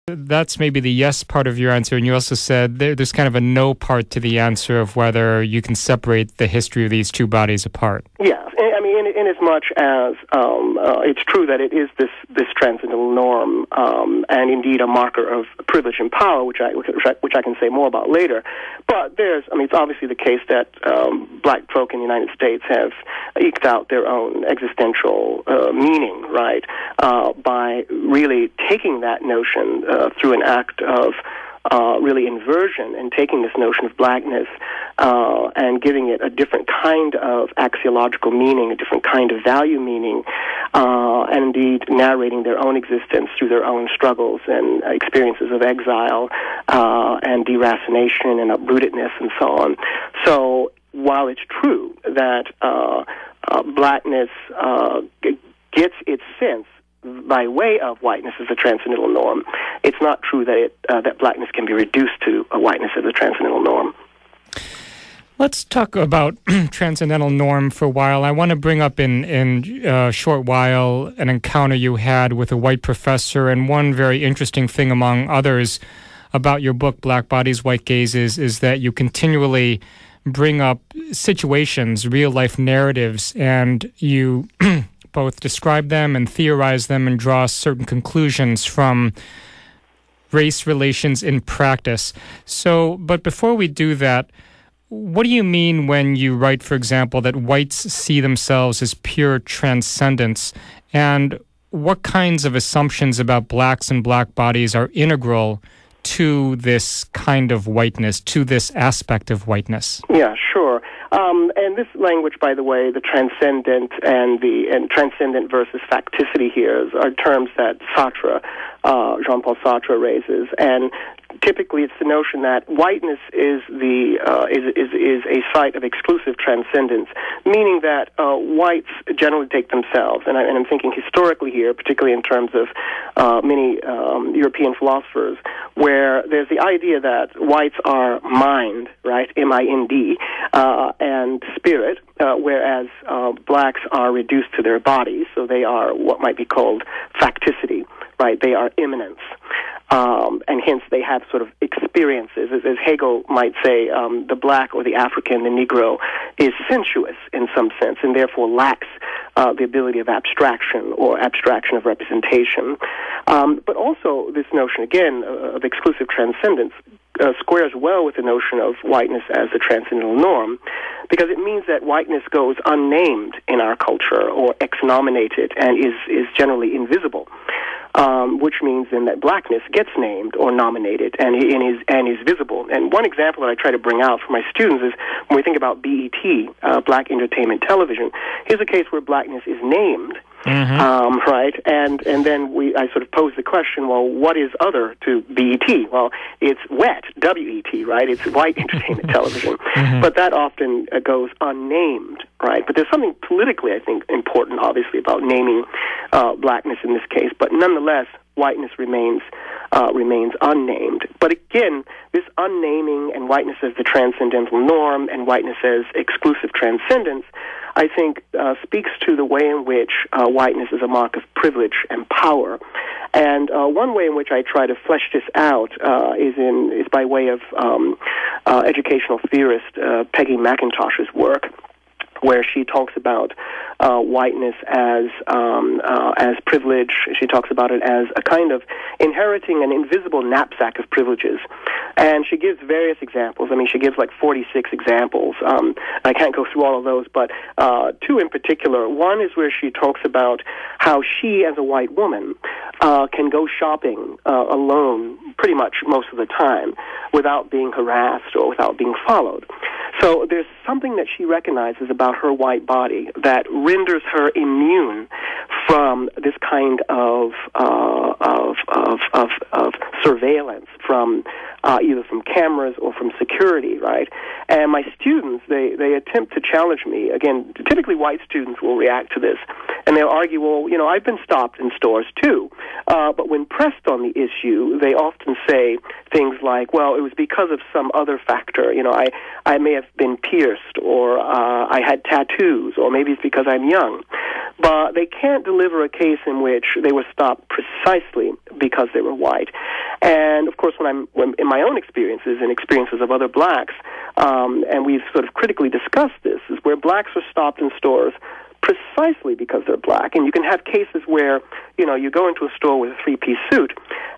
That's maybe the yes part of your answer, and you also said there's kind of a no part to the answer of whether you can separate the history of these two bodies apart. Yeah, I mean, in as much as it's true that it is this transcendental norm, and indeed a marker of privilege and power, which I can say more about later. But it's obviously the case that black folk in the United States have eked out their own existential meaning, right, by really taking that notion through an act of really inversion and taking this notion of blackness and giving it a different kind of axiological meaning, a different kind of value meaning, and indeed narrating their own existence through their own struggles and experiences of exile and deracination and uprootedness and so on. So while it's true that blackness gets its sense by way of whiteness as a transcendental norm, it's not true that that blackness can be reduced to a whiteness as a transcendental norm. Let's talk about transcendental norm for a while. I want to bring up in a short while an encounter you had with a white professor, and one very interesting thing among others about your book, Black Bodies, White Gazes, is that you continually bring up situations, real-life narratives, and you both describe them and theorize them and draw certain conclusions from race relations in practice. So, but before we do that, what do you mean when you write, for example, that whites see themselves as pure transcendence? And what kinds of assumptions about blacks and black bodies are integral to this kind of whiteness, to this aspect of whiteness? Yeah, sure. And this language, by the way, the transcendent and transcendent versus facticity here are terms that Sartre, Jean-Paul Sartre raises, and typically it's the notion that whiteness is a site of exclusive transcendence, meaning that whites generally take themselves, and I'm thinking historically here, particularly in terms of many European philosophers, where there's the idea that whites are mind, right, M-I-N-D, and spirit, whereas blacks are reduced to their bodies, so they are what might be called facticity, right? They are immanence. And hence they have sort of experiences. As Hegel might say, the black or the African, the Negro, is sensuous in some sense and therefore lacks the ability of abstraction or abstraction of representation. But also this notion, again, of exclusive transcendence squares well with the notion of whiteness as the transcendental norm, because it means that whiteness goes unnamed in our culture or exnominated and is generally invisible. Which means then that blackness gets named or nominated and is visible. And one example that I try to bring out for my students is when we think about BET, Black Entertainment Television. Here's a case where blackness is named, right? And then I sort of pose the question, well, what is other to BET? Well, it's WET, W-E-T, right? It's White Entertainment Television. But that often goes unnamed, right? But there's something politically, I think, important, obviously, about naming blackness in this case. But nonetheless, whiteness remains unnamed. But again, this unnaming and whiteness as the transcendental norm and whiteness as exclusive transcendence, I think, speaks to the way in which whiteness is a mark of privilege and power. And one way in which I try to flesh this out is by way of educational theorist Peggy McIntosh's work, where she talks about whiteness as privilege. She talks about it as a kind of inheriting an invisible knapsack of privileges. And she gives various examples. I mean, she gives like 46 examples. I can't go through all of those, but two in particular. One is where she talks about how she, as a white woman, can go shopping alone pretty much most of the time without being harassed or without being followed. So there's something that she recognizes about her white body that renders her immune from this kind of surveillance, from either from cameras or from security, right? And my students, they attempt to challenge me. Again, typically white students will react to this, and they'll argue, well, I've been stopped in stores too. But when pressed on the issue, they often say things like, well, it was because of some other factor. I may have been pierced, or I had tattoos, or maybe it's because I'm young. But they can't deliver a case in which they were stopped precisely because they were white. And of course, when in my own experiences and experiences of other blacks, and we've sort of critically discussed this, is where blacks are stopped in stores precisely because they're black. And you can have cases where, you go into a store with a three-piece suit,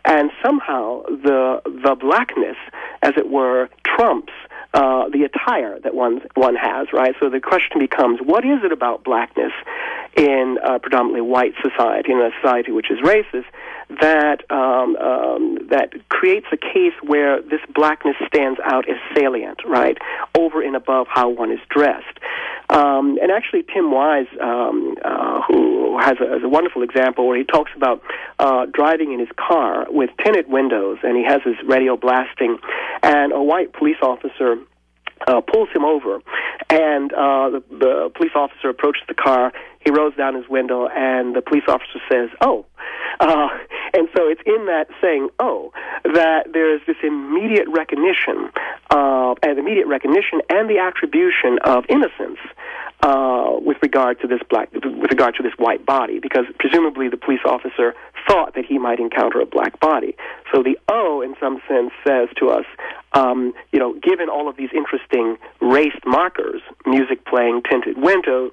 and somehow the blackness, as it were, trumps the attire that one has, right? So the question becomes, what is it about blackness in a predominantly white society, in a society which is racist, that creates a case where this blackness stands out as salient, right, over and above how one is dressed? And actually, Tim Wise, who has a wonderful example where he talks about driving in his car with tinted windows, and he has his radio blasting, and a white police officer pulls him over, and the police officer approaches the car. He rolls down his window, and the police officer says, "Oh." And so it's in that saying, "Oh," that there's this immediate recognition and the attribution of innocence with regard to this white body, because presumably the police officer thought that he might encounter a black body. So the "oh," in some sense, says to us, given all of these interesting race markers, music playing, tinted windows,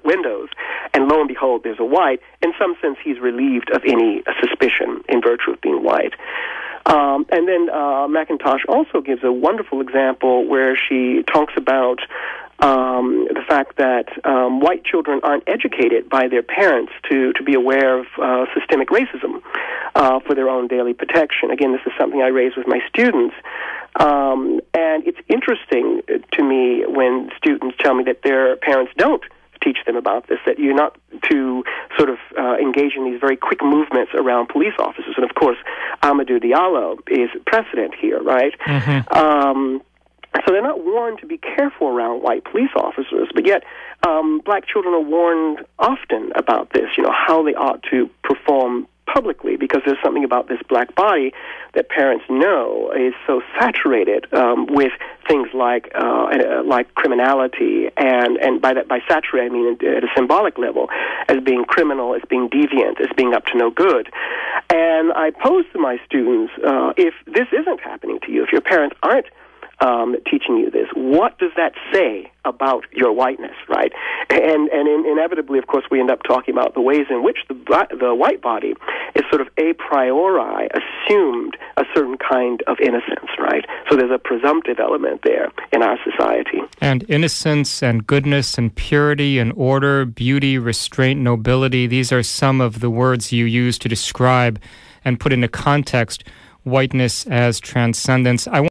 and lo and behold, there's a white, in some sense he's relieved of any suspicion in virtue of being white. And then McIntosh also gives a wonderful example where she talks about the fact that white children aren't educated by their parents to be aware of systemic racism for their own daily protection. Again, this is something I raise with my students. And it's interesting to me when students tell me that their parents don't teach them about this, that you're not to sort of engage in these very quick movements around police officers. And of course, Amadou Diallo is precedent here, right? Mm-hmm. So they're not warned to be careful around white police officers, but yet black children are warned often about this, how they ought to perform publicly, because there's something about this black body that parents know is so saturated with things like criminality, and by saturated I mean at a symbolic level, as being criminal, as being deviant, as being up to no good. And I pose to my students, if this isn't happening to you, if your parents aren't teaching you this, what does that say about your whiteness, right? And inevitably, of course, we end up talking about the ways in which the white body is sort of a priori assumed a certain kind of innocence, right? So there's a presumptive element there in our society. And innocence and goodness and purity and order, beauty, restraint, nobility, these are some of the words you use to describe and put into context whiteness as transcendence.